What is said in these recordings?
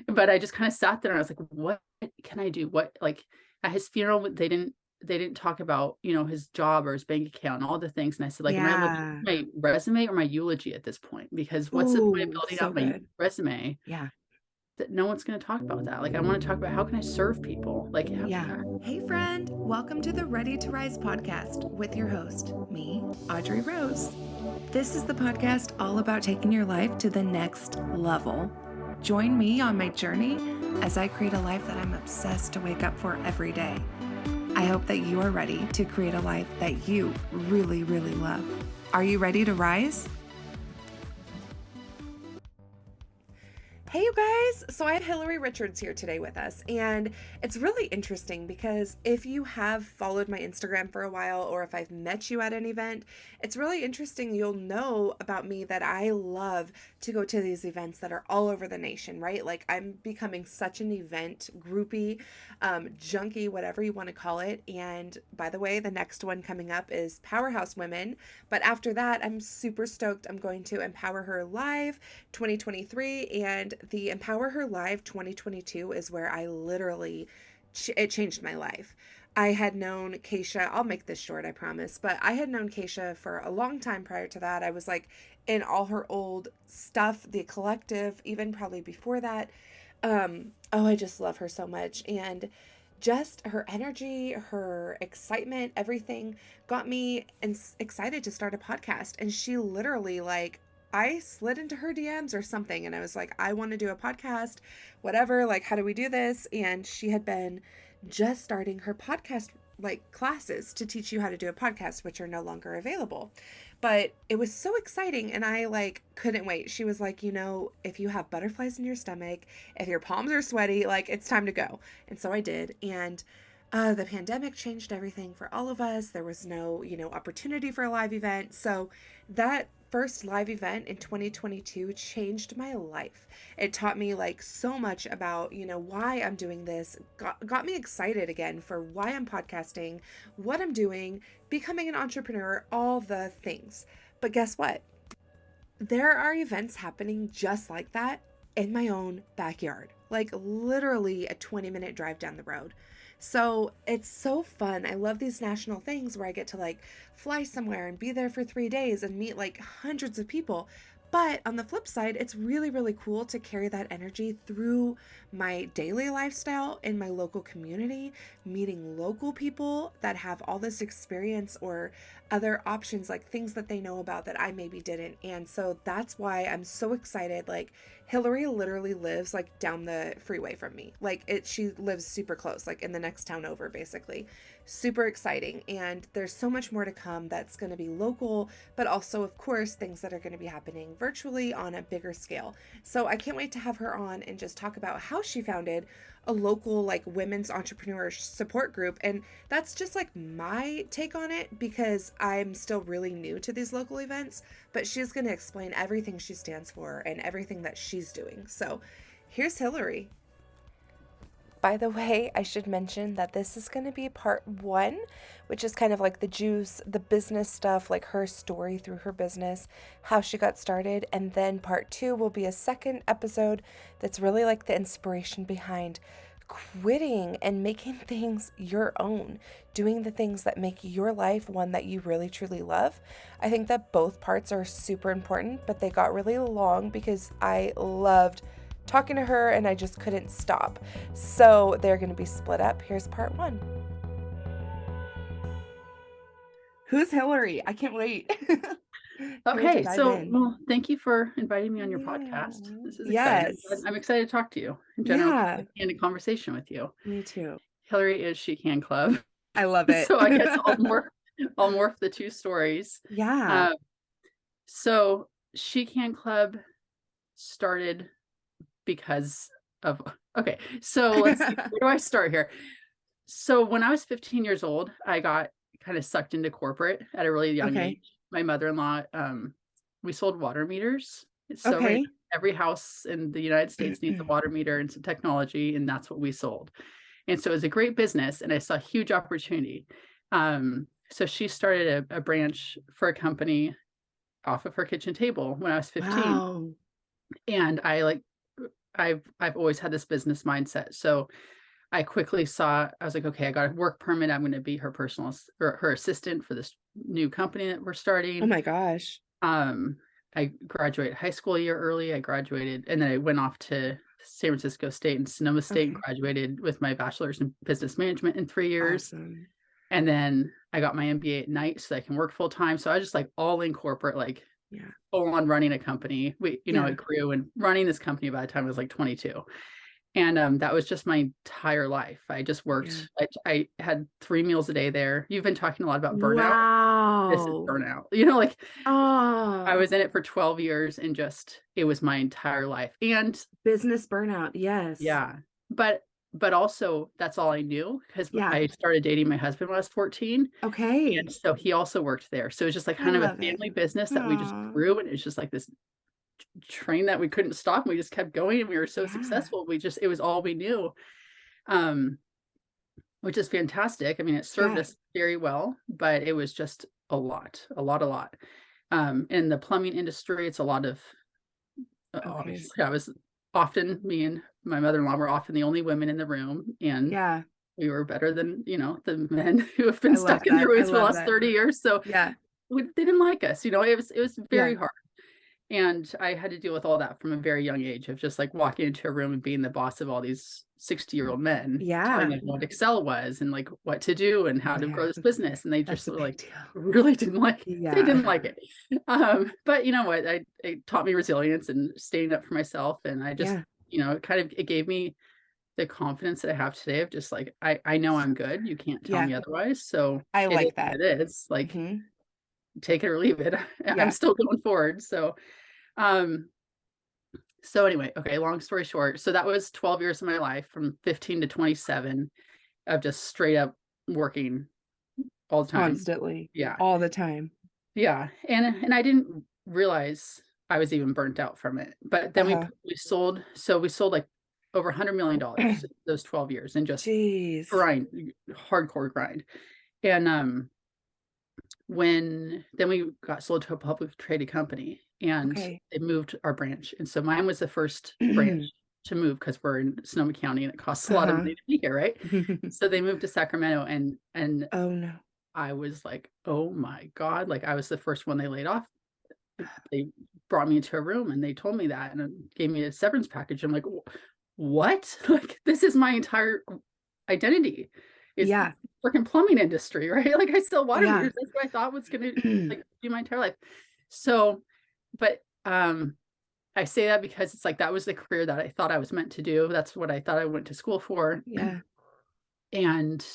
But I just kind of sat there and I was like, what can I do? What, like, at his funeral, they didn't talk about, his job or his bank account and all the things. And I said, like, am I living Yeah. my resume or my eulogy at this point? Because what's the point of Ooh, building so out my good. resume Yeah. that no one's going to talk about that? Like, I want to talk about how can I serve people? Like, Yeah. Hey, friend. Welcome to the Ready to Rise podcast with your host, me, Audrey Rose. This is the podcast all about taking your life to the next level. Join me on my journey as I create a life that I'm obsessed to wake up for every day. I hope that you are ready to create a life that you really, really love. Are you ready to rise? Hey, you guys. So I have Hilary Richards here today with us, and it's really interesting because if you have followed my Instagram for a while or if I've met you at an event, it's really interesting. You'll know about me that I love to go to these events that are all over the nation, right? Like I'm becoming such an event groupie, junkie, whatever you want to call it. And by the way, the next one coming up is Powerhouse Women. But after that, I'm super stoked. I'm going to Empower Her Live 2023, and the Empower Her Live 2022 is where I literally it changed my life. I had known Keisha, I'll make this short, I promise, but I had known Keisha for a long time prior to that. I was like in all her old stuff, the collective, even probably before that. Oh, I just love her so much. And just her energy, her excitement, everything got me excited to start a podcast. And she literally, like, I slid into her DMs or something, and I was like, I want to do a podcast, whatever. Like, how do we do this? And she had been just starting her podcast like classes to teach you how to do a podcast, which are no longer available. But it was so exciting, and I like couldn't wait. She was like, if you have butterflies in your stomach, if your palms are sweaty, like it's time to go. And so I did. And the pandemic changed everything for all of us. There was no, opportunity for a live event. So that first live event in 2022 changed my life. It taught me like so much about, why I'm doing this, got me excited again for why I'm podcasting, what I'm doing, becoming an entrepreneur, all the things. But guess what? There are events happening just like that in my own backyard, like literally a 20-minute drive down the road. So it's so fun. I love these national things where I get to like fly somewhere and be there for 3 days and meet like hundreds of people. But on the flip side, it's really, really cool to carry that energy through my daily lifestyle in my local community, meeting local people that have all this experience or other options, like things that they know about that I maybe didn't. And so that's why I'm so excited. Like Hilary literally lives like down the freeway from me. She lives super close, like in the next town over, basically. Super exciting. And there's so much more to come that's going to be local, but also, of course, things that are going to be happening virtually on a bigger scale. So I can't wait to have her on and just talk about how she founded a local like women's entrepreneur support group. And that's just like my take on it because I'm still really new to these local events, but she's going to explain everything she stands for and everything that she's doing. So here's Hilary. By the way, I should mention that this is going to be part one, which is kind of like the juice, the business stuff, like her story through her business, how she got started. And then part two will be a second episode that's really like the inspiration behind quitting and making things your own, doing the things that make your life one that you really truly love. I think that both parts are super important, but they got really long because I loved talking to her and I just couldn't stop. So they're going to be split up. Here's part one. Who's Hilary? I can't wait. Can't wait to Okay, dive so in. well, thank you for inviting me on your Yeah. podcast. This is exciting. Yes. I'm excited to talk to you in general, Yeah. and a conversation with you. Me too. Hillary is She Can Club, I love it. so I guess I'll morph the two stories. Yeah. Uh, so She Can Club started because of okay. So let's see, where do I start here? So when I was 15 years old, I got kind of sucked into corporate at a really young Okay. age. My mother-in-law, we sold water meters. So right Okay. now, every house in the United States needs a water meter and some technology, and that's what we sold. And so it was a great business, and I saw huge opportunity. So she started a branch for a company off of her kitchen table when I was 15. Wow. And I like I've always had this business mindset. So I quickly saw, I was like, okay, I got a work permit. I'm going to be her or her assistant for this new company that we're Oh starting. my gosh. Um, I graduated high school a year early. I graduated and then I went off to San Francisco State and Sonoma State and Okay. graduated with my bachelor's in business management in 3 years. Awesome. And then I got my MBA at night so I can work full time. So I was just like all in corporate, like Yeah. full on running a company. Yeah. It grew and running this company by the time I was like 22. And that was just my entire life. I just Yeah. worked. I had 3 meals a day there. You've been talking a lot about burnout. This is Wow. burnout. I Oh, was in it for 12 years and just it was my entire life. And business burnout. Yes. yeah, but also that's all I knew because Yeah. I started dating my husband when I was 14. And Okay. so he also worked there. So it was just like I kind of a love it. family business that we just Aw. grew. And it's just like this train that we couldn't stop. And we just kept going and we were so Yeah. successful. It was all we knew. Um, which is fantastic. I mean, it served Yeah. us very well, but it was just a lot, a lot, a lot. In the plumbing industry, it's a lot of Okay. obviously me and my mother-in-law were often the only women in the room, and Yeah. we were better than, the men who have I been love stuck in their that. I ways for the love last that. 30 years. So Yeah. they didn't like us, it was Yeah. very hard. And I had to deal with all that from a very young age of just like walking into a room and being the boss of all these 60-year-old men, telling Yeah. them what Excel was and like what to do and how to grow Yeah. this business. And they That's just a were big like, deal. really didn't like it. They Yeah. didn't like it. But you know what? It taught me resilience and standing up for myself. And I just, Yeah. it gave me the confidence that I have today of just like, I know I'm good. You can't tell Yeah. me otherwise. So I it is like what that. it is. Like, Hmm. take it or leave it. I'm Yeah. still going forward. Um, so anyway, okay, long story short, so that was 12 years of my life from 15 to 27 of just straight up working all the time. Constantly. Yeah. All the time. Yeah. And I didn't realize I was even burnt out from it. But then Uh-huh. we sold like over $100 million those 12 years and just Jeez. grind, hardcore grind. And when then we got sold to a public traded company and Okay. they moved our branch. And so mine was the first branch to move because we're in Sonoma County and it costs a lot of Uh-huh. money to be here, right? So they moved to Sacramento and Oh no. I was like, oh my God, like I was the first one they laid off. They brought me into a room and they told me that and gave me a severance package. I'm like, what? Like this is my entire identity. Is Yeah. freaking plumbing industry, right? Like I sell water Yeah. meters. That's what I thought was gonna like be my entire life. So, but I say that because it's like that was the career that I thought I was meant to do. That's what I thought I went to school for. Yeah. And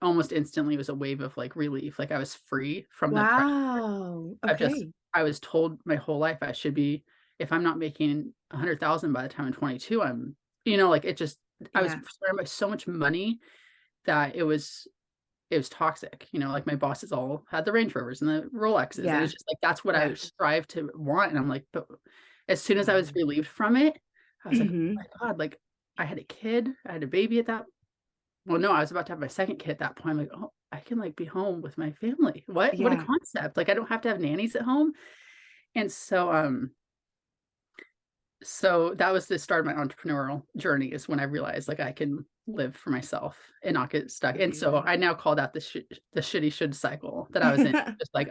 almost instantly it was a wave of like relief. Like I was free from the pressure Wow. of just Okay. I was told my whole life I should be if I'm not making 100,000 by the time I'm 22, like it just I was Yeah. surrounded by so much money that it was toxic. Like my bosses all had the Range Rovers and the Rolexes. And Yeah. it's just like that's what I Yeah. would strive to want. And I'm like, but as soon as I was Wow. relieved from it, I was like, oh Mhm. my God, like I had a kid, I had a baby at that. Well, no, I was about to have my second kid at that point. I'm like, oh, I can like be home with my family. What a Yeah. concept. Like I don't have to have nannies at home. And so that was the start of my entrepreneurial journey is when I realized like I can live for myself and not get stuck. And so Amazing. I now call that the shitty should cycle that I was in. Just like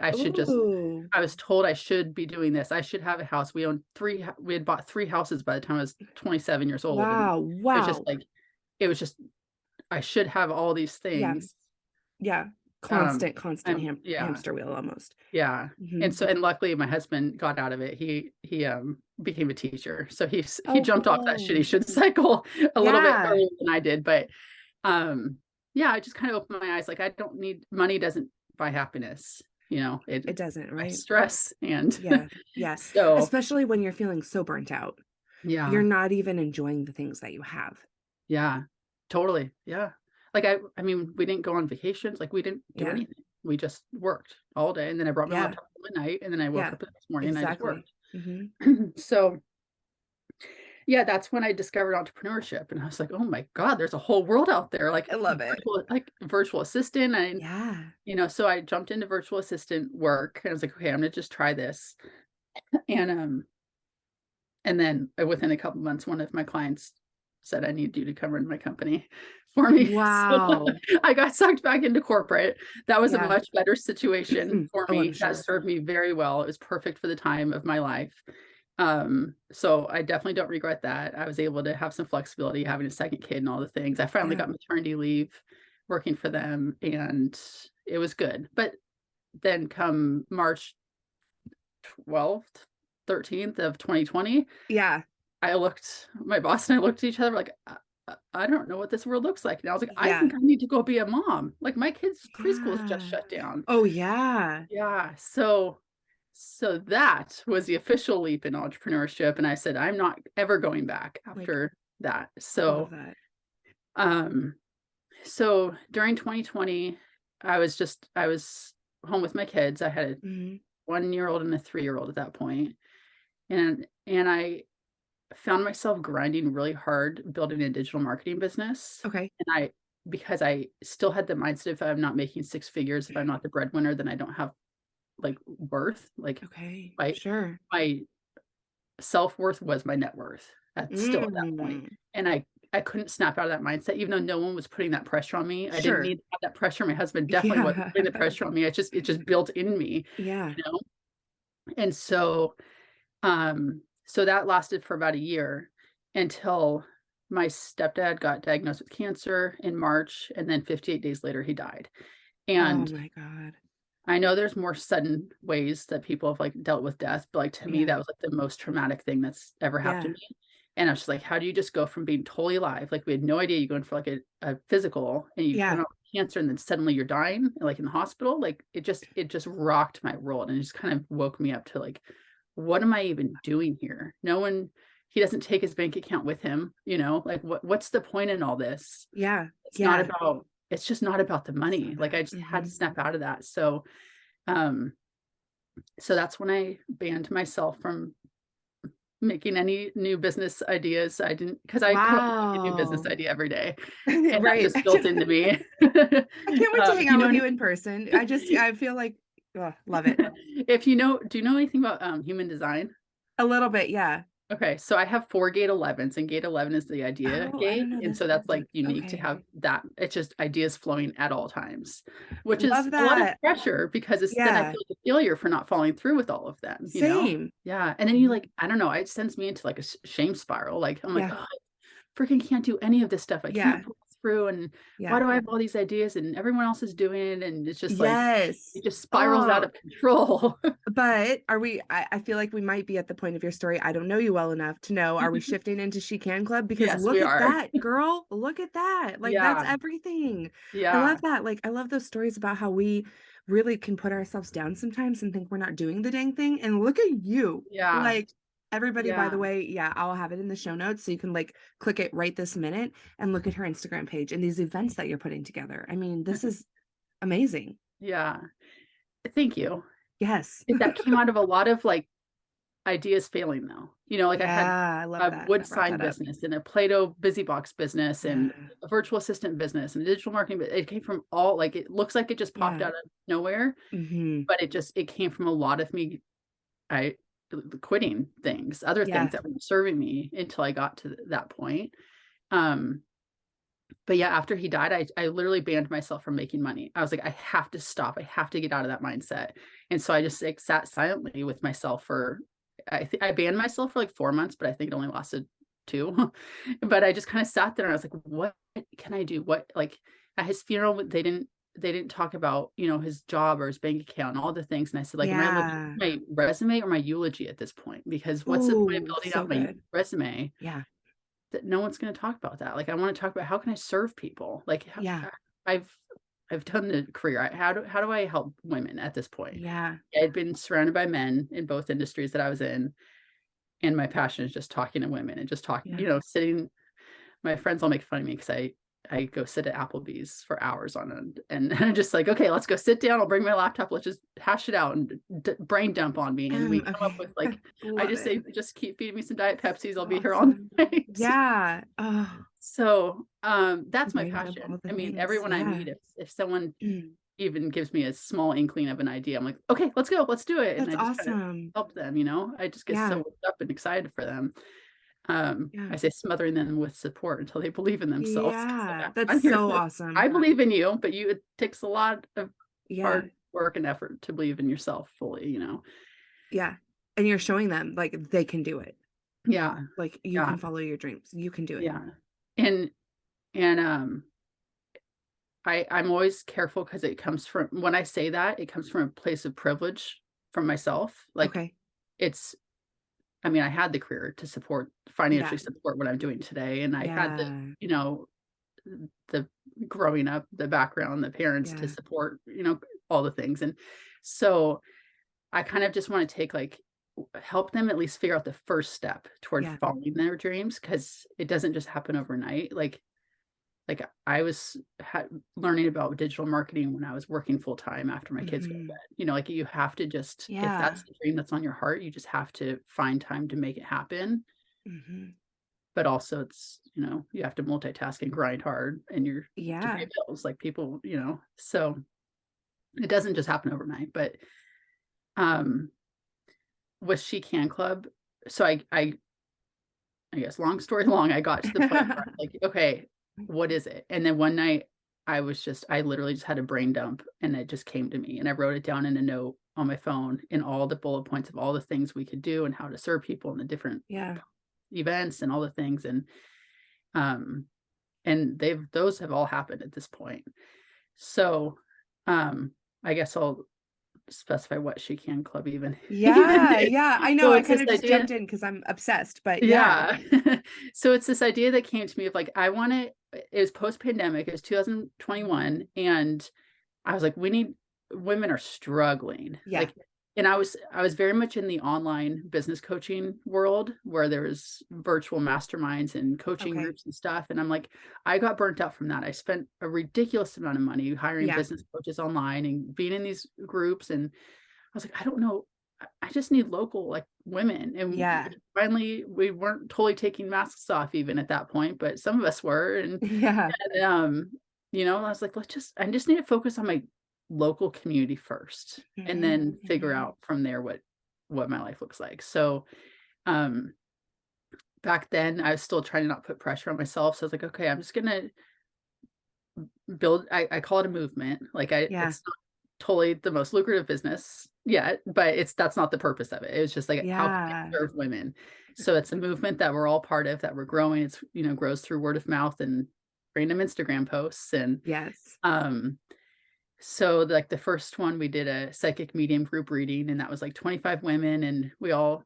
Ooh. I was told I should be doing this. I should have a house. We had bought 3 houses by the time I was 27 years old. And Wow. it was just Wow. like, it was just, I should have all these Yeah. things. Yeah. Um, Constant yeah. hamster wheel almost. Yeah. Mhm. And luckily my husband got out of it. He became a teacher. So he Oh, jumped off that shitty good. should cycle a little bit Yeah. earlier than I did. But yeah, I just kind of opened my eyes. Like I don't need money doesn't buy happiness. It It doesn't, buys right? stress and Yeah. Yeah. so Especially when you're feeling so burnt out. You're yeah. not even enjoying the things that you have. Yeah. Totally. Yeah. Like I mean, we didn't go on vacations, like we didn't do Yeah. anything. We just worked all day and then I brought my Yeah. laptop at midnight and then I woke Yeah. up the next morning and I just Exactly. worked. Mhm. So yeah, that's when I discovered entrepreneurship, and I was like, "Oh my God, there's a whole world out there, I love it. virtual assistant." And Yeah. so I jumped into virtual assistant work, and I was like, "Okay, I'm gonna just try this." And And then within a couple months, one of my clients said, I need you to come run my company for me. So Wow. I got sucked back into corporate. That was a Yeah. much better situation for Oh, I'm me. That sure. served me very well. It was perfect for the time of my life. So I definitely don't regret that. I was able to have some flexibility, having a second kid and all the things. I finally Yeah. got maternity leave working for them, and it was good. But then come March 12th, 13th of 2020, Yeah. my boss and I looked at each other like, I don't know what this world looks like. And I was like, I Yeah. think I need to go be a mom. Like my kids' preschool is just Yeah. shut down. Oh, yeah. Yeah. So that was the official leap in entrepreneurship. And I said, I'm not ever going back Like, after that. love that. Um, so during 2020, I was home with my kids. I had a Mhm. 1-year-old and a 3-year-old at that point. And I found myself grinding really hard building a digital marketing business. Okay. And because I still had the mindset, if I'm not making six figures, if I'm not the breadwinner, then I don't have like worth. Like Okay. my Sure. my self-worth was my net worth at still at that point. Mm. And I couldn't snap out of that mindset, even though no one was putting that pressure on me. I didn't Sure. need to have that pressure. My husband definitely wasn't Yeah. putting the pressure on me. It just built in me, Yeah. you know? And so that lasted for about a year until my stepdad got diagnosed with cancer in March, and then 58 days later, he died. Oh And my God. I know there's more sudden ways that people have, like, dealt with death, but, like, to me, Yeah. that was, like, the most traumatic thing that's ever happened to Yeah. me. And I was just like, how do you just go from being totally alive, like, we had no idea you're going for, like, a physical, and you come Yeah. out with cancer, and then suddenly you're dying, like, in the hospital? Like, it just rocked my world, and it just kind of woke me up to, like, what am I even doing here? No one he doesn't take his bank account with him, like, what's the point in all this? Yeah. It's not Yeah. about it's just not about the Saw money. Like, that. I just had to Mhm. snap out of that. Um, so that's when I banned myself from making any new business ideas. I didn't because I come up with like a new business Wow. idea every day, and that Right. just built into me. I can't wait to hang If you out know with any you in person. I feel like, ugh, love it. if you know do you know anything about, human design? A little bit, yeah. Okay, so I have 4 gate 11s, and gate 11 is the idea Oh, I gate, don't know and this so that's, like, one. unique to Okay. have that. It's just ideas flowing at all times, which is Love a lot of that. pressure because it's then I Yeah. feel like a failure for not following through with all of them, you know? Same. Yeah, and then you, Mhm. like I don't know, it sends me into, like, a shame spiral, like, I'm like, Yeah. "Oh, I freaking can't do any of this stuff. I can't Yeah. pull this through, and why Yeah. do I have all these ideas and everyone else is doing it?" And it's just like Yes. it just spirals out Oh, of control. but are we I feel like we might be at the point of your story. I don't know you well enough to know, are we shifting into She Can Club? Because Yes, we look at are. that, girl. Look at that. Like, that's Yeah, everything. I yeah, love that. Like, I love those stories about how we really can put ourselves down sometimes and think we're not doing the dang thing. And look at you. yeah, Like, everybody, by the yeah. way, yeah, I'll have it in the show notes so you can like click it right this minute and look at her Instagram page and these events that you're putting together. I mean, this is amazing. Yeah. Thank you. Yes. That came out of a lot of, like, ideas failing though. Like I had Yeah, I love a that. wood That brought sign that up. business and a Play-Doh busy box business and Yeah. a virtual assistant business and digital marketing, but it came from all like, it looks like it just popped Yeah. out of nowhere, Mhm. but it came from a lot of me I quitting things, other things Yeah. that weren't serving me until I got to that point. Um, but yeah, after he died, I literally banned myself from making money. I was like, "I have to stop. I have to get out of that mindset." And so I just, like, sat silently with myself for I banned myself for, like, 4 months, but I think it only lasted 2. But I just kinda sat there and I was like, "What can I do?" At his funeral, they didn't talk about, his job or his bank account and all the things, and I said, like, "Am I living Yeah. my resume or my eulogy at this point? Because what's the point of Ooh, building so out my good. resume Yeah. that no one's gonna talk about that?" Like, I wanna talk about how can I serve people? Like, ho Yeah. I've I've done the career. How do I help women at this point? Yeah. I had been surrounded by men in both industries that I was in, and my passion is just talking to women and just talking, Yeah. sitting my friends all make fun of me because I go sit at Applebee's for hours on end, and I'm just like, "Okay, let's go sit down, I'll bring my laptop, let's just hash it out and brain dump on me," and we come up Okay. with, like I Love just it. say, "Just keep feeding me some Diet Pepsis, I'll be here all Awesome. night." Yeah. Oh, So, that's my brain dump passion. all the I mean, things. everyone I Yeah. meet, if someone even gives me a small inkling of an idea, I'm like, okay, let's go, let's do it. And That's I just kind of awesome. help them, I just get so Yeah. worked up and excited for them. Yeah. I say smothering them with support until they believe in themselves. 'Cause Yeah. like, That's I'm here so to, I awesome. believe in you, but it takes a lot of Yeah. hard work and effort to believe in yourself fully. Yeah. And you're showing them like they can do it. Yeah, Like you yeah, can follow your dreams. You can do it. yeah. And and I'm always careful because it comes from when I say that, it comes from a place of privilege from myself. Like Okay. it's I mean, I had the career to Yeah. financially support what I'm doing today. And I had Yeah. you know, the growing up, the background, the parents to Yeah. support, all the things. And so I kind of just want to take help them at least figure out the first step toward Yeah. following their dreams because it doesn't just happen overnight. Like I was learning about digital marketing when I was working full time after my kids go to Mhm. bed. Like you have to just, if Yeah. that's the dream that's on your heart, you just have to find time to make it happen. Mhm. But also you have to multitask and grind hard and to pay Yeah. bills like people, so it doesn't just happen overnight. But um with She Can Club, so I guess long story long, I got to the point where I'm like, okay, what is it? And then one night I literally just had a brain dump and it just came to me and I wrote it down in a note on my phone and all the bullet points of all the things we could do and how to serve people in the different Yeah. events and all the things. Um and those have all happened at this point. So I guess I'll specify what She Can Club even even Yeah, is. yeah, I know, So I it's this kinda just idea. jumped in because 'cause I'm obsessed, but yeah. Yeah. So it's this idea that came to me of like, I wanna it was post-pandemic, it was 2021, and I was like, "We need women are struggling." Yeah, Like and I was very much in the online business coaching world where there was virtual masterminds and coaching okay. groups and stuff, and I'm like, I got burnt out from that. I spent a ridiculous amount of money hiring Yeah, business coaches online and being in these groups, and I was like, "I don't know. I just need local, like, women." And yeah, finally, we weren't totally taking masks off even at that point, but some of us were. yeah. I was like, I just need to focus on my local community first and Mhm, then figure mhm. out from there what my life looks like. So, um, back then, I was still trying to not put pressure on myself. So I was like, okay, I'm just gonna build I call it a movement. Yeah, It's totally the most lucrative business yet, but that's not the purpose of it. It was just like, how can I yeah. serve women? So it's a movement that we're all part of, that we're growing. It's, grows through word of mouth and random Instagram posts. And Yes. um, so like the first one, we did a psychic medium group reading, and that was like 25 women, and we all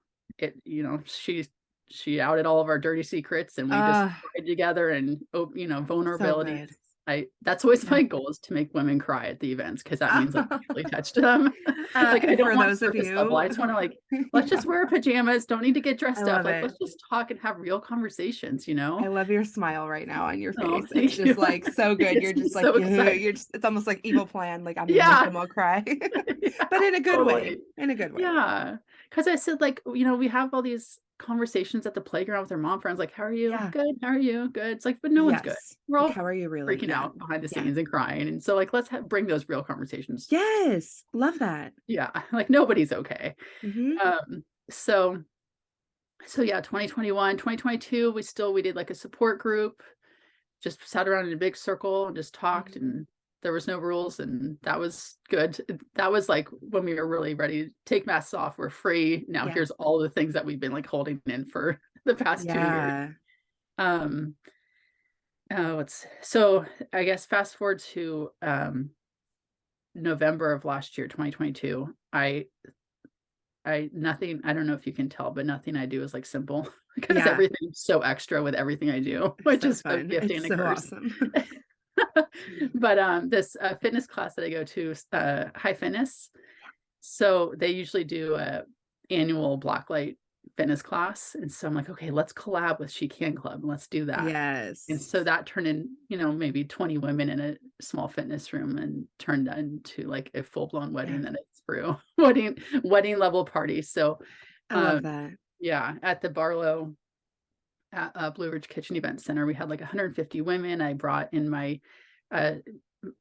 she outed all of our dirty secrets and we just Ugh, cried together and so vulnerabilities. good. That's always Yeah. my goal, is to make women cry at the events because that means like I really touched them. Like I don't For want those of surface level. you I just want to let's just yeah, wear pajamas, don't need to get I dressed up. love Like it. let's just talk and have real conversations. I love your smile right now on your Oh, face. It's thank you. just, like, so It good. gets You're me just like, so excited. you're just it's almost like evil plan, like, "I'm gonna make Yeah. them all cry." Yeah, But in a good way, totally. in a good way. Yeah, because I said, we have all these conversations at the playground with our mom friends, like, "How are you?" Yeah. "Good, how are you?" "Good." It's like, but no one's good. Yes. We're Like, all how are you really? freaking Yeah. out behind the Yeah. scenes and crying, and so, like, let's bring those real conversations. Yes. Love that. Yeah, like, nobody's okay. Mhm. Um, so yeah, 2021, 2022, we did, like, a support group, just sat around in a big circle and just talked, Mhm. and there was no rules, and that was good. That was, like, when we were really ready to take masks off, we're free, now Yeah. here's all the things that we've been, like, holding in for the past 2 years. Yeah. Um, what's so I guess fast forward to, November of last year, 2022, I don't know if you can tell, but nothing I do is, like, simple because Yeah. everything's so extra with everything I do, It's which so is a fun. gift It's and a so curse. awesome. But, this, fitness class that I go to, High Fitness, so they usually do a annual Blacklight fitness class, and so I'm like, "Okay, let's collab with She Can Club, and let's do that." And Yes. so that turned in, maybe 20 women in a small fitness room and turned into, like, a full-blown wedding Yeah. that I threw. Wedding level party. So, I love um, that. yeah, at the Barlow at, Blue Ridge Kitchen Event Center, we had, like, 150 women. I brought in my, uh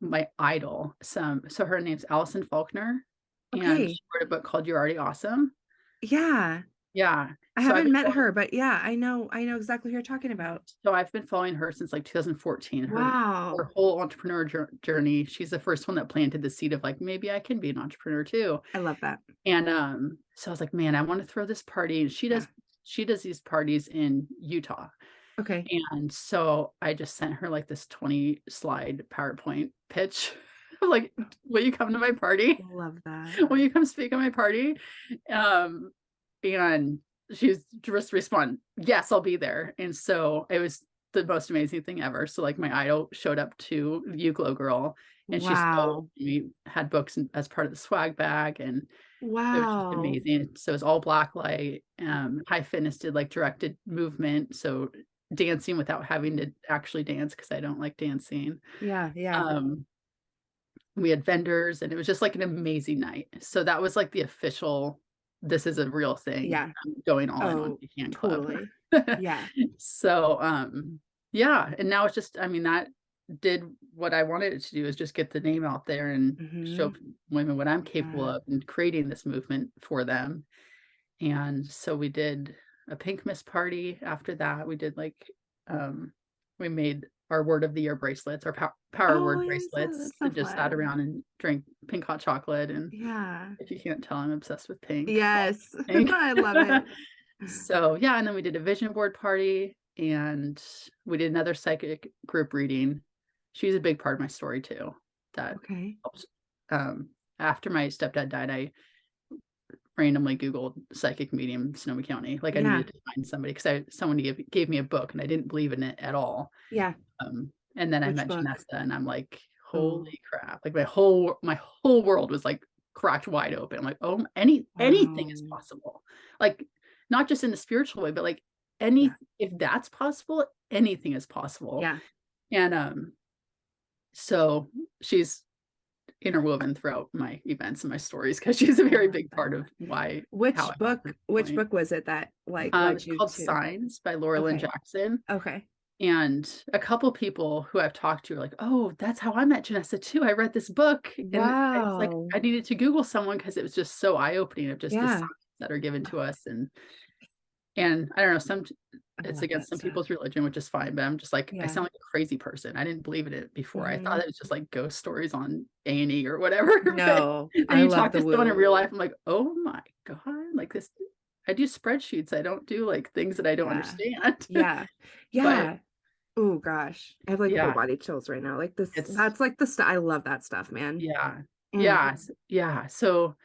my idol. So her name's Allison Faulkner, and Okay. she wrote a book called You're Already Awesome. Yeah. Yeah. I So I've haven't been met following her, but yeah, I know exactly who you're talking about. so I've been following her since like 2014. Her Wow. whole entrepreneur journey. She's the first one that planted the seed of like maybe I can be an entrepreneur too. I love that. And so I was like, man, I want to throw this party. And Yeah. she does these parties in Utah. Okay. And so I just sent her like this 20 slide PowerPoint pitch. Like, will you come to my party? Love that. Will you come speak at my party? Um, and she's just respond, yes, I'll be there. And so it was the most amazing thing ever. So like my idol showed up to You Glow Girl, and Wow. we had books as part of the swag bag, and it was just Wow. amazing. So it was all black light. High Fitness did like directed movement, so dancing without having to actually dance because I don't like dancing. Yeah, yeah. Um, we had vendors, and it was just like an amazing night. So that was like the official, this is a real thing. Yeah. I'm going all in on Oh, Pecan Club. totally. Yeah. So yeah, and now it's just, I mean, that did what I wanted it to do, is just get the name out there and show Mhm. women what I'm capable Yeah. of and creating this movement for them. And so we did a Pink Miss party. After that, we did like we made our word of the year bracelets, our power Oh, word yeah, bracelets, that's so and just sat fun. around and drank pink hot chocolate. And Yeah. if you can't tell, I'm obsessed with pink. All Yes. pink. I love it. So yeah, and then we did a vision board party, and we did another psychic group reading. She's a big part of my story too. That Okay. helps. After my stepdad died, I randomly Googled psychic medium Sonoma County. Like I Yeah. needed to find somebody because someone gave me a book and I didn't believe in it at all. Yeah. And then I Which met book? Janessa, and I'm like, Oh, holy crap! Like my whole world was like cracked wide open. I'm like, oh, anything is wow. possible. Like not just in the spiritual way, but like Yeah. if that's possible, anything is possible. Yeah. And so she's interwoven throughout my events and my stories because she's a I very love big part of that. how I got to this Which point. book was it that like led It's you called to? Signs by Laura Lynn Okay. Jackson. Okay. And a couple people who I've talked to are like, "Oh, that's how I met Janessa too. I read this book." And I was like, Wow. I needed to Google someone because it was just so eye-opening of just the Yeah. signs that are given to us. And I don't know, I it's love against that some stuff. people's religion, which is fine, but I'm just like, I Yeah. sound like a crazy person. I didn't believe in it before. I thought Mhm. it was just like ghost stories on A&E or whatever. But No, then I you love talk the to someone in woo. real life, I'm like, oh my God, like this, I do spreadsheets. I don't do like things that I don't Yeah. understand. Yeah. But Yeah. Oh gosh. I have like whole yeah, body chills right now. Like this, it's that's like the stuff. I love that stuff, man. yeah. And Yeah. Yeah. So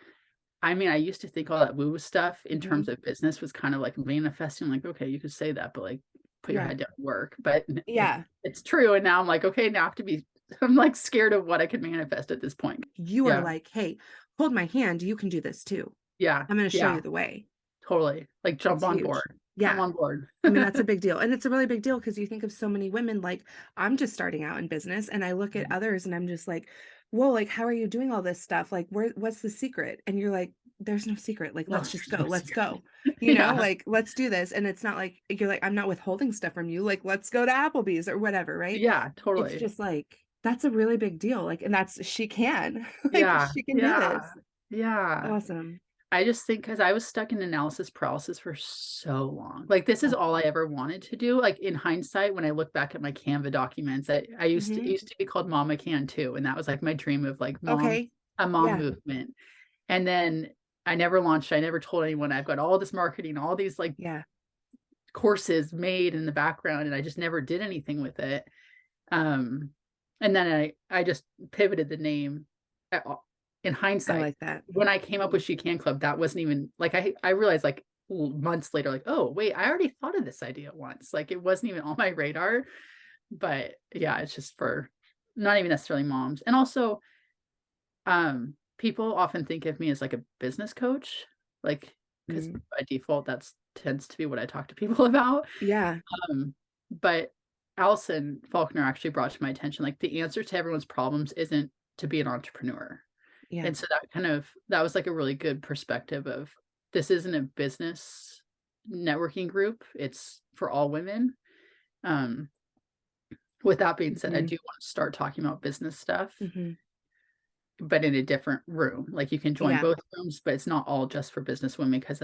I mean, I used to think all that woo-woo stuff in terms mhm. of business was kind of like manifesting, like, okay, you could say that, but like put your Yeah. head down and work. But Yeah. it's true. And now I'm like, okay, now I have to be, I'm like scared of what I could manifest at this point. You are Yeah. like, "Hey, hold my hand. You can do this too. Yeah. I'm gonna show Yeah. you the way." Totally. Like jump It's on huge. board. Come Yeah. on board. I mean, that's a big deal. And it's a really big deal because you think of so many women, like, I'm just starting out in business and I look at others and I'm just like, whoa, like, how are you doing all this stuff? Like, what's the secret? And you're like, there's no secret. Like, No, let's just there's go. no Let's secret. go. Yeah. Like, let's do this. And it's not like, you're like, I'm not withholding stuff from you. Like, let's go to Applebee's or whatever. Right. Yeah. It's Totally. just like, that's a really big deal. Like, and that's, she can, like, Yeah. she can do Yeah. this. Yeah. Awesome. I just think because I was stuck in analysis paralysis for so long. Like this is Yeah. all I ever wanted to do. Like in hindsight, when I look back at my Canva documents, I used to it Hmm. used to be called Mama Can too. And that was like my dream of like Okay. a mom Yeah. movement. And then I never launched, I never told anyone. I've got all this marketing, all these like Yeah. courses made in the background, and I just never did anything with it. Um, and then I just pivoted the name in I hindsight. like that. When I came up with She Can Club, that wasn't even like I realized like months later, like, oh wait, I already thought of this idea once. Like it wasn't even on my radar. But yeah, it's just for not even necessarily moms. And also, people often think of me as like a business coach, like because Mhm. by default that's tends to be what I talk to people about. Yeah. But Allison Faulkner actually brought to my attention, like the answer to everyone's problems isn't to be an entrepreneur. Yeah. And so that was like a really good perspective of this isn't a business networking group. It's for all women. Um, With that being said, I Mhm. do want to start talking about business stuff, Mhm. but in a different room. Like, you can join Yeah. both rooms, but it's not all just for business women because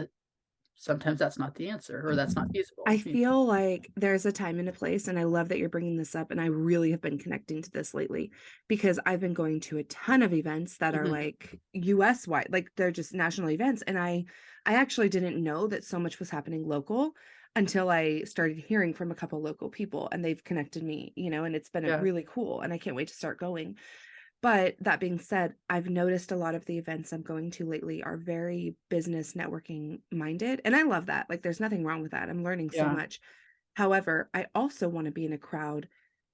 sometimes that's not the answer or that's not I feasible, you know? feel like there's a time and a place, and I love that you're bringing this up, and I really have been connecting to this lately because I've been going to a ton of events that are Mhm. like US wide, like they're just national events, and I actually didn't know that so much was happening local until I started hearing from a couple local people, and they've connected me, and it's been a Yeah, really cool, and I can't wait to start going. But that being said, I've noticed a lot of the events I'm going to lately are very business networking minded. And I love that. Like, there's nothing wrong with that. I'm learning so yeah, much. However, I also want to be in a crowd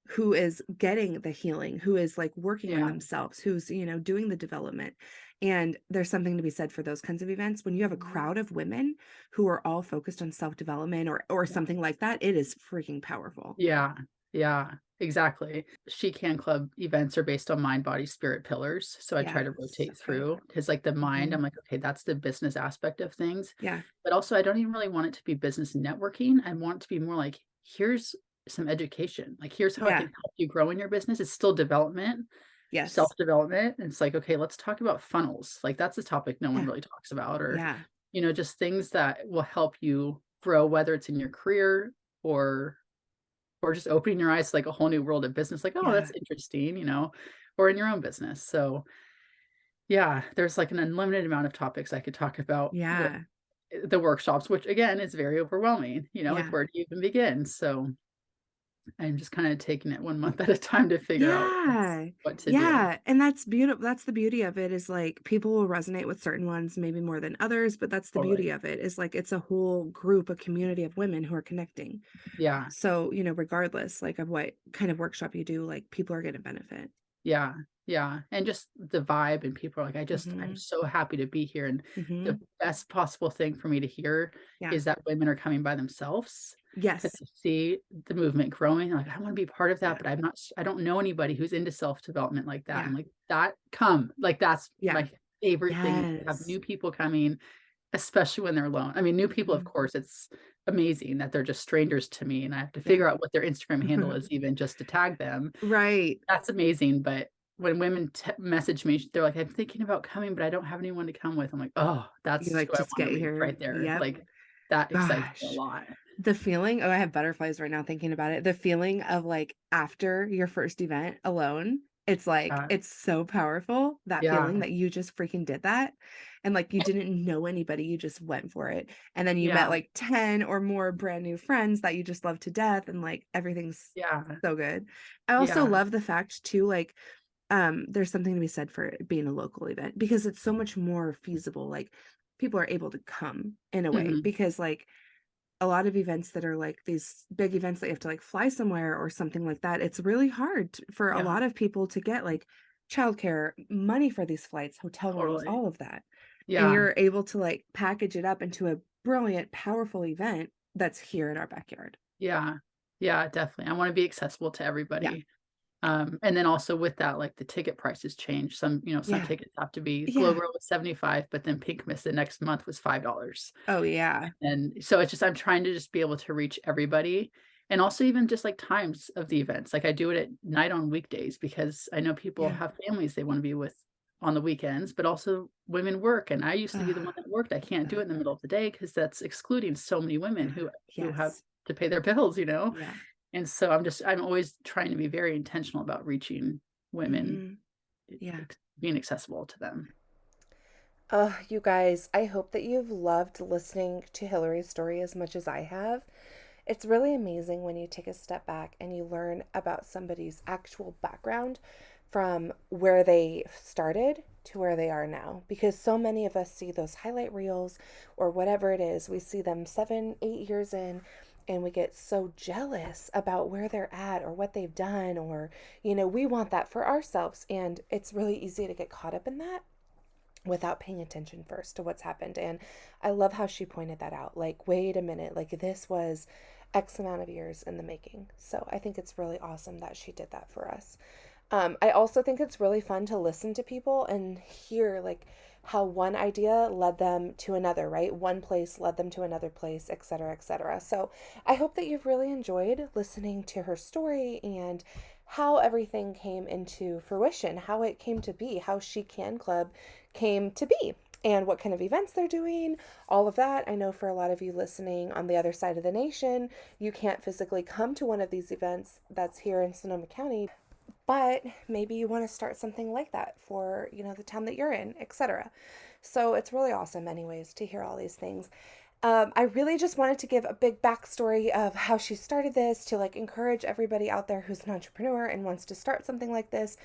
who is getting the healing, who is like working on yeah, themselves, who's, doing the development. And there's something to be said for those kinds of events. When you have a crowd of women who are all focused on self-development or yeah. something like that, it is freaking powerful. Yeah, yeah, exactly. She Can Club events are based on mind, body, spirit pillars, so I try Yeah. to So rotate good. through because, like, the mind, Hmm. I'm like, "Okay, that's the business aspect of things," Yeah. but also I don't even really want it to be business networking, I want it to be more like, "Here's some education, like, here's how I can Yeah. help you grow in your business." It's still development, Yes. self-development, and it's like, "Okay, let's talk about funnels," like, that's a topic no one Yeah. really talks about or, Yeah. just things that will help you grow, whether it's in your career or just opening your eyes to, like, a whole new world of business, like, "Oh, that's Yeah. interesting," or in your own business, so, yeah, there's, like, an unlimited amount of topics I could talk about with, Yeah. the workshops, which, again, is very overwhelming, like, Yeah. where do you even begin? So, I'm just kinda taking it 1 month at a time to figure out Yeah. what to do. Yeah, and that's beautiful. That's the beauty of it is, like, people will resonate with certain ones maybe more than others, but that's the Totally. beauty of it is, like, it's a whole group, a community of women who are connecting. Yeah. So, regardless, like, of what kind of workshop you do, like, people are gonna benefit. Yeah, yeah, and just the vibe and people are like, I'm Mhm. so happy to be here," and the Mhm. best possible thing for me to hear Yeah. is that women are coming by themselves, that Yes. they see the movement growing, like, "I wanna be part of that, Yeah. but I don't know anybody who's into self-development like that." I'm Yeah. like, "That come." Like, that's Yeah. my favorite thing, to have Yes. new people coming, especially when they're alone. I mean, new people, of Mhm. course, it's amazing that they're just strangers to me, and I have to Yeah. figure out what their Instagram handle is even just to tag them. Right. That's amazing, but when women message me, they're like, "I'm thinking about coming, but I don't have anyone to come with." I'm like, "Oh, You that's like, who I "Just wanna get reach here." right there." Yep. Like, that excites me a Gosh. lot. The feeling oh, I have butterflies right now thinking about it. The feeling of, like, after your first event alone, it's like Uh, it's so powerful, that yeah, feeling that you just freaking did that, and, like, you didn't know anybody, you just went for it, and then you met, yeah, like, 10 or more brand new friends that you just love to death, and, like, everything's yeah, so good. I also yeah, love the fact too, like, there's something to be said for it being a local event because it's so much more feasible, like, people are able to come in a way mhm, because, like, a lot of events that are like these big events that you have to like fly somewhere or something like that, it's really hard for a yeah, lot of people to get like childcare, money for these flights, hotel rooms, totally. all of that. And Yeah, you're able to like package it up into a brilliant, powerful event that's here in our backyard. yeah, yeah, definitely. I wanna be accessible to Yeah. everybody. And then also with that, like, the ticket prices change. Some Yeah. tickets have to be Glow Yeah. Girl was 75, but then Pink Miss the next month was $5. Oh, yeah. And so it's just I'm trying to just be able to reach everybody, and also even just, like, times of the events, like, I do it at night on weekdays because I know people Yeah. have families they wanna be with on the weekends, but also women work, and I used to be the one Ah, that worked. I can't love do it that. in the middle of the day because that's excluding so many women Yeah. who have Yes. to pay their bills. Yeah. And so I'm always trying to be very intentional about reaching women, Hmm. Yeah. being accessible to them. Oh, you guys, I hope that you've loved listening to Hillary's story as much as I have. It's really amazing when you take a step back and you learn about somebody's actual background from where they started to where they are now. Because so many of us see those highlight reels or whatever it is, we see them 7, 8 years in. And we get so jealous about where they're at or what they've done, or, we want that for ourselves. And it's really easy to get caught up in that without paying attention first to what's happened. And I love how she pointed that out. Like, wait a minute, like this was X amount of years in the making. So I think it's really awesome that she did that for us. I also think it's really fun to listen to people and hear like how one idea led them to another, right? One place led them to another place, et cetera, et cetera. So I hope that you've really enjoyed listening to her story and how everything came into fruition, how it came to be, how She Can Club came to be, and what kind of events they're doing, all of that. I know for a lot of you listening on the other side of the nation, you can't physically come to one of these events that's here in Sonoma County, but maybe you want to start something like that for, the town that you're in, etc. So it's really awesome anyways to hear all these things. I really just wanted to give a big backstory of how she started this to like encourage everybody out there who's an entrepreneur and wants to start something like this.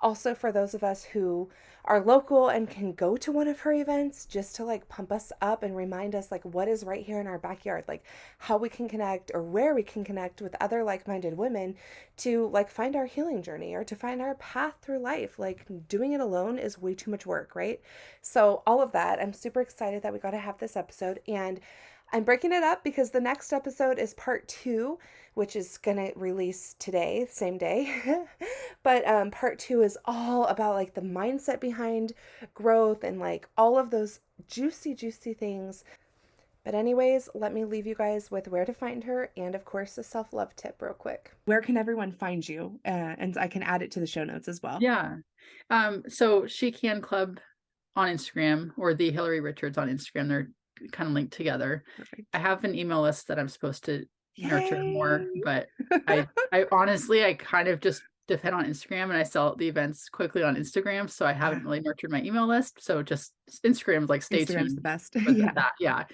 Also, for those of us who are local and can go to one of her events, just to like pump us up and remind us like what is right here in our backyard, like how we can connect or where we can connect with other like-minded women to like find our healing journey or to find our path through life. Like doing it alone is way too much work, right? So all of that, I'm super excited that we got to have this episode, and I'm breaking it up because the next episode is part 2, which is going to release today, same day. But part 2 is all about like the mindset behind growth and like all of those juicy, juicy things. But anyways, let me leave you guys with where to find her and of course the self-love tip real quick. Where can everyone find you? And I can add it to the show notes as well. Yeah. So She Can Club on Instagram, or the Hilary Richards on Instagram. They're kind of linked together. Perfect. I have an email list that I'm supposed to nurture more, Yay! but I honestly, I kind of just depend on Instagram, and I sell the events quickly on Instagram. So I haven't really nurtured my email list. So just Instagram, like stay Instagram's tuned the best. for Yeah. that. Yeah.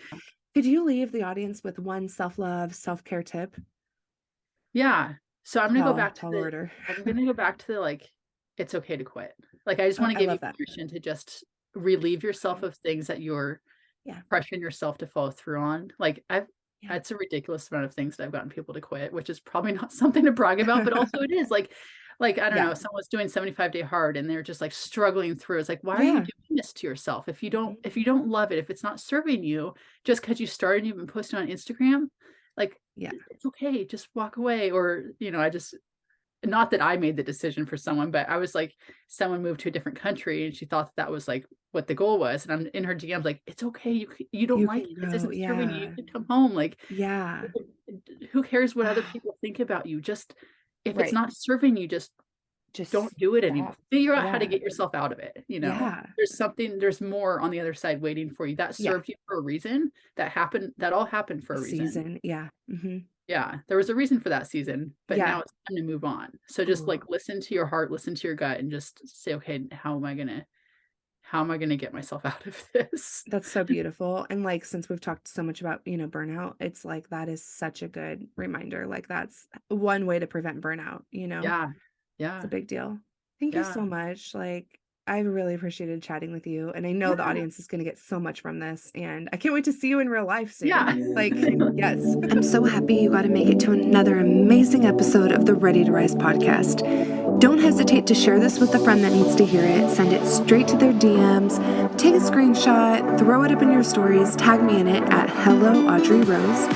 Could you leave the audience with one self-love, self-care tip? Yeah. So I'm going to go back to tall the, order. I'm going to go back to like, it's okay to quit. Like, I just want to I give you love that. permission to just relieve yourself of things that you're Yeah. pressuring yourself to follow through on. Like Yeah. it's a ridiculous amount of things that I've gotten people to quit, which is probably not something to brag about, but also it is like, I don't know, someone's doing 75-day hard and they're just like struggling through. It's like, why are you doing this to yourself? If you don't love it, if it's not serving you, just because you started and you've been posting on Instagram, like, it's okay, just walk away. Or, not that I made the decision for someone, but I was like, someone moved to a different country and she thought that was like what the goal was. And I'm in her DMs like, it's okay. You don't like it. This isn't serving you. You can come home. Like, who cares what other people think about you? Just, if it's not serving you, just don't do it anymore. Figure out how to get yourself out of it. There's more on the other side waiting for you that served you for a reason. That all happened for a reason. Yeah, there was a reason for that season, but now it's time to move on. So just like listen to your heart, listen to your gut, and just say, okay, how am I gonna get myself out of this? That's so beautiful. And like, since we've talked so much about, burnout, it's like, that is such a good reminder. Like, that's one way to prevent burnout, Yeah. It's a big deal. Thank you so much. Like, I really appreciated chatting with you. And I know the audience is going to get so much from this. And I can't wait to see you in real life soon. Yeah. Like, yes. I'm so happy you got to make it to another amazing episode of the Ready to Rise podcast. Don't hesitate to share this with a friend that needs to hear it. Send it straight to their DMs. Take a screenshot, throw it up in your stories, tag me in it at Hello Audrey Rose.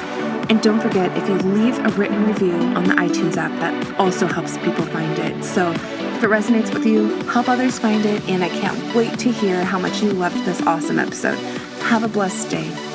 And don't forget, if you leave a written review on the iTunes app, that also helps people find it. So if it resonates with you, help others find it. And I can't wait to hear how much you loved this awesome episode. Have a blessed day.